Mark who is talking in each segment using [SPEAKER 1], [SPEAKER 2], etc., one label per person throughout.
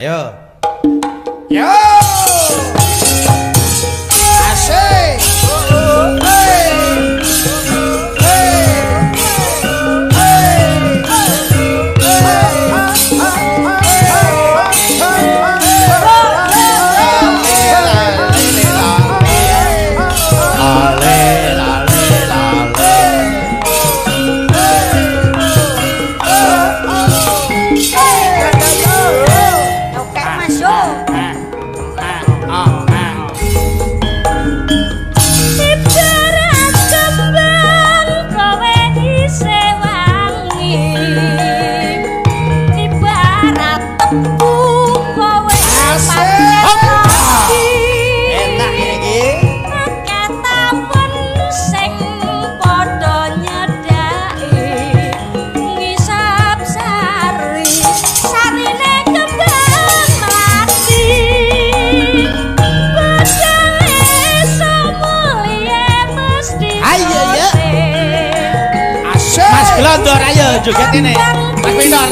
[SPEAKER 1] Ayo.
[SPEAKER 2] Yo. Asik.
[SPEAKER 1] Glondor ayo joget ini Mas Pinor.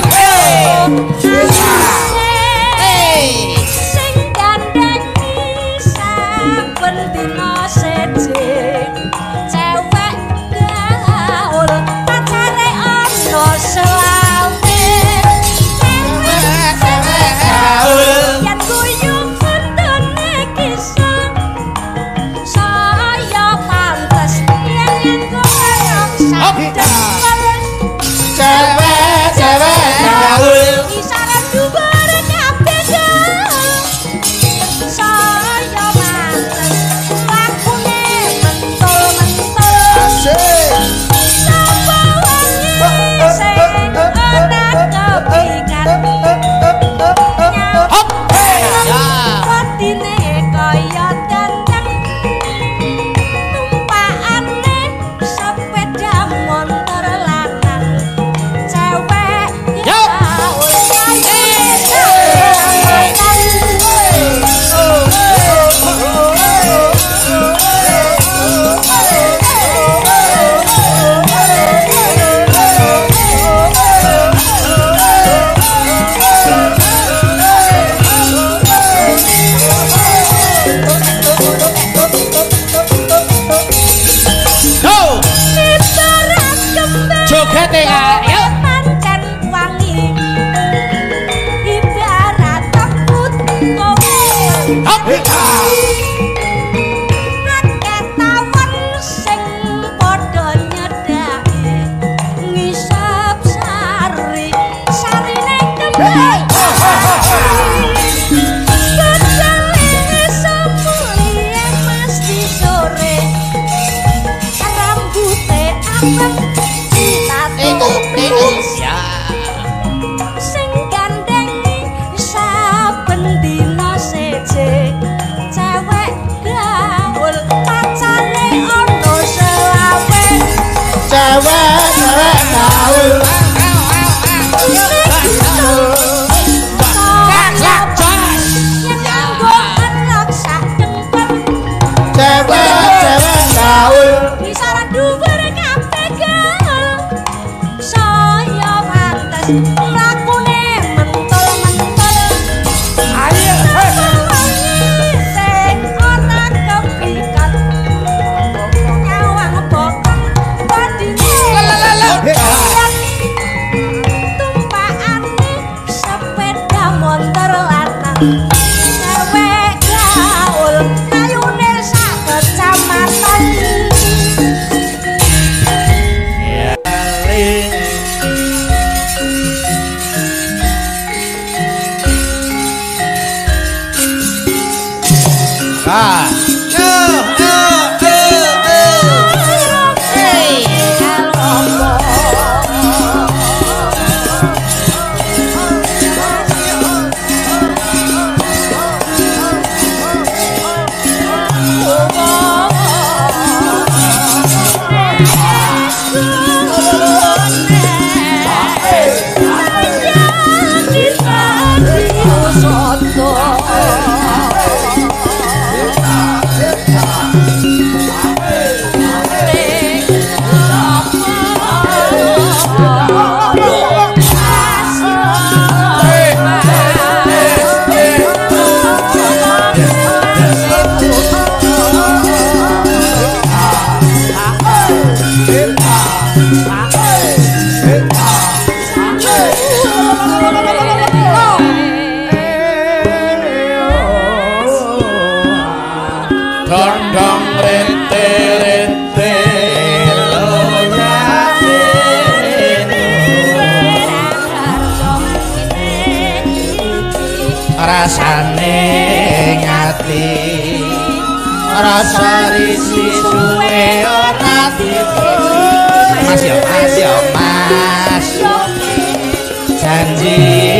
[SPEAKER 3] Sing gandeng saben dina seje cewek gaul pacare ana selawe cewek gaul yen guyu fondone kisah saya pantes yen koyo sadar
[SPEAKER 1] Cewek gaul
[SPEAKER 3] isaran dhuwur kabeh saya mantes lakune mentul-mentul sapa wangi sing ora kepikan
[SPEAKER 1] hop ya
[SPEAKER 3] patine kaya dandang tumpakane sepeda motor lanang cewek
[SPEAKER 1] go joget ya ayo
[SPEAKER 3] pancen wangi ibarat takut kowe
[SPEAKER 1] hop
[SPEAKER 3] akeh tawon sing padha nyedhaki ngisap sari sarine kembang bocah semulie mesti sore rambute abang
[SPEAKER 1] ya
[SPEAKER 3] sing gandeng saben dina seje cewek gaul pacane ana selawe
[SPEAKER 1] cewek gaul cewek gaul
[SPEAKER 3] isaran dhuwur kabeh gaul saya pantes lakune mentul-mentul
[SPEAKER 2] Ayo.
[SPEAKER 3] sing ora kepikan nyawang bokong badine tumpakane sepeda motor lanang cewek gaul kayune sak kecamatan
[SPEAKER 1] ah
[SPEAKER 3] Soto
[SPEAKER 1] rasane ngati rasa risi suwe ora Mas yo mas janji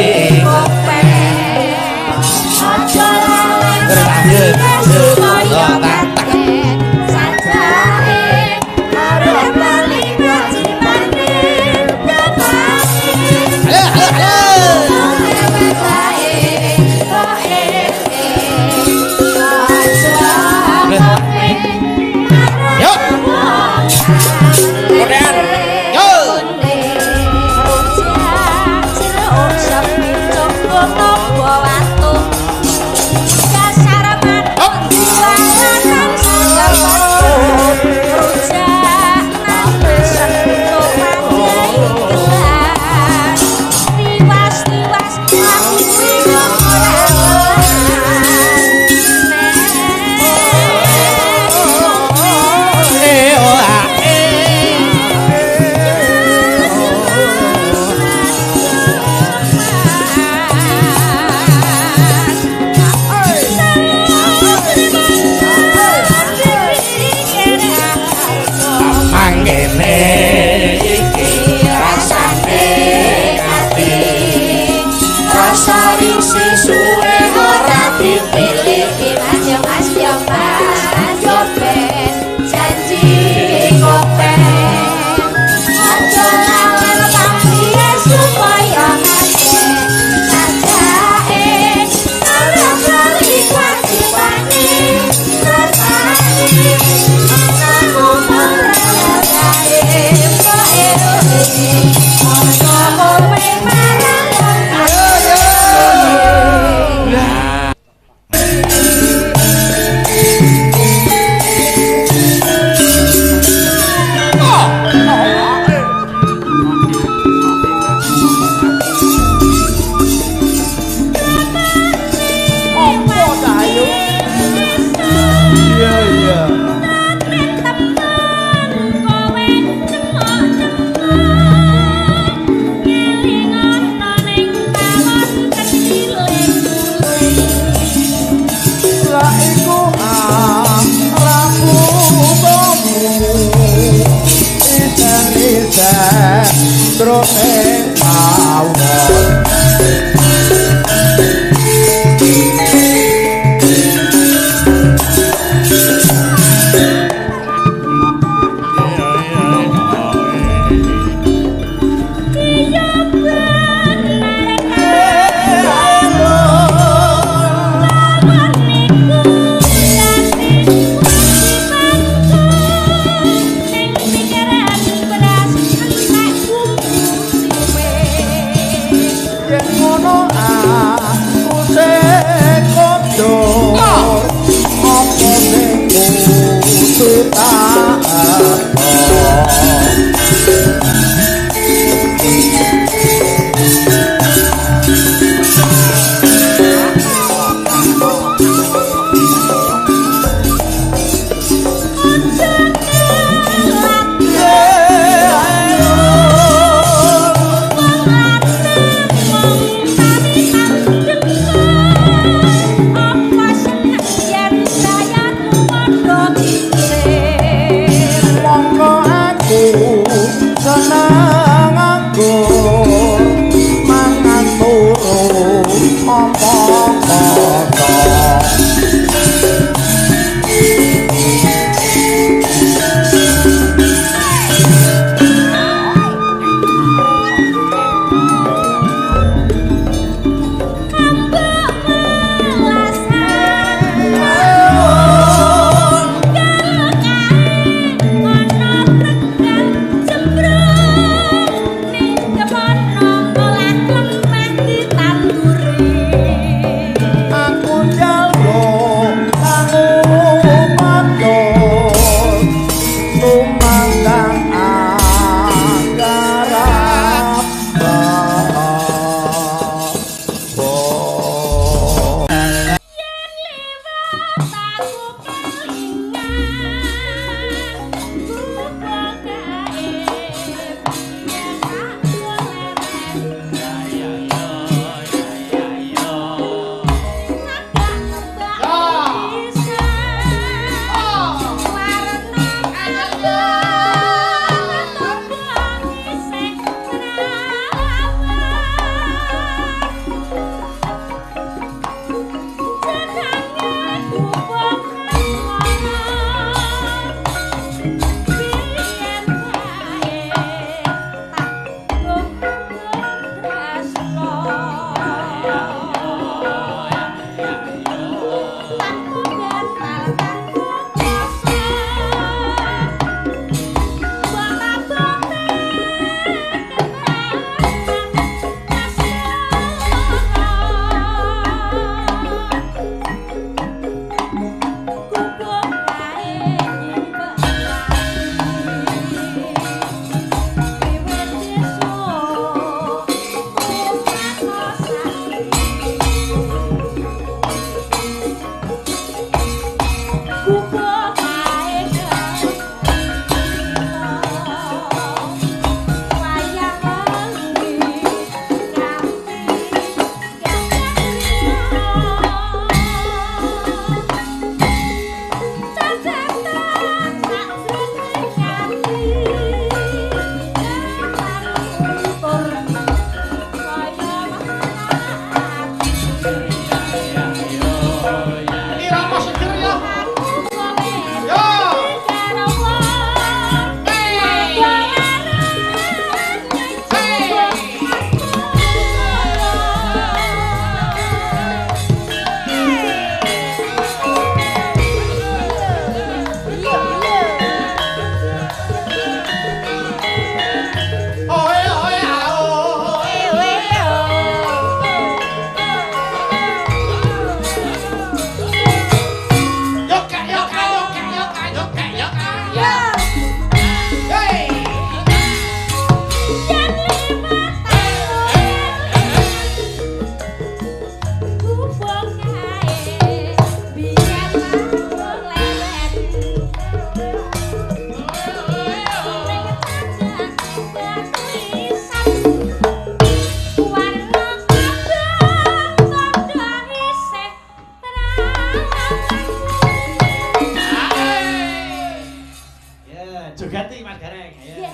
[SPEAKER 1] Jogati Mas Gareng. Ayo.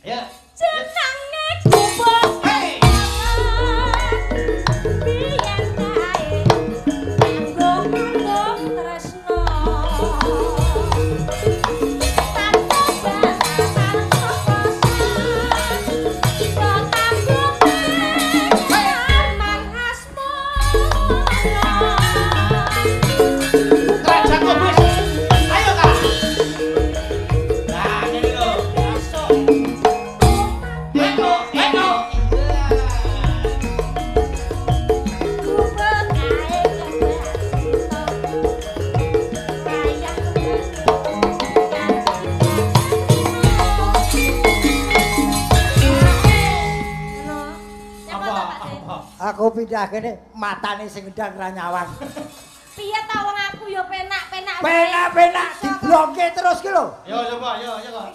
[SPEAKER 1] Ayo.
[SPEAKER 3] Jenenge gubuk.
[SPEAKER 1] Hey.
[SPEAKER 3] Biyen kae kanggo tresno. Tanpa batasan kokosan. Kok kanggo aman asmara.
[SPEAKER 1] Kerajaan Kobus. Ayo Kak. Nah, ini lho. Eko, eko.
[SPEAKER 4] Aku pindah kene matane sing ndang ra nyawan.
[SPEAKER 3] Piye ta wong aku ya penak-penak.
[SPEAKER 4] Penak-penak diblokke terus ki lho.
[SPEAKER 1] Yo coba, yo kok.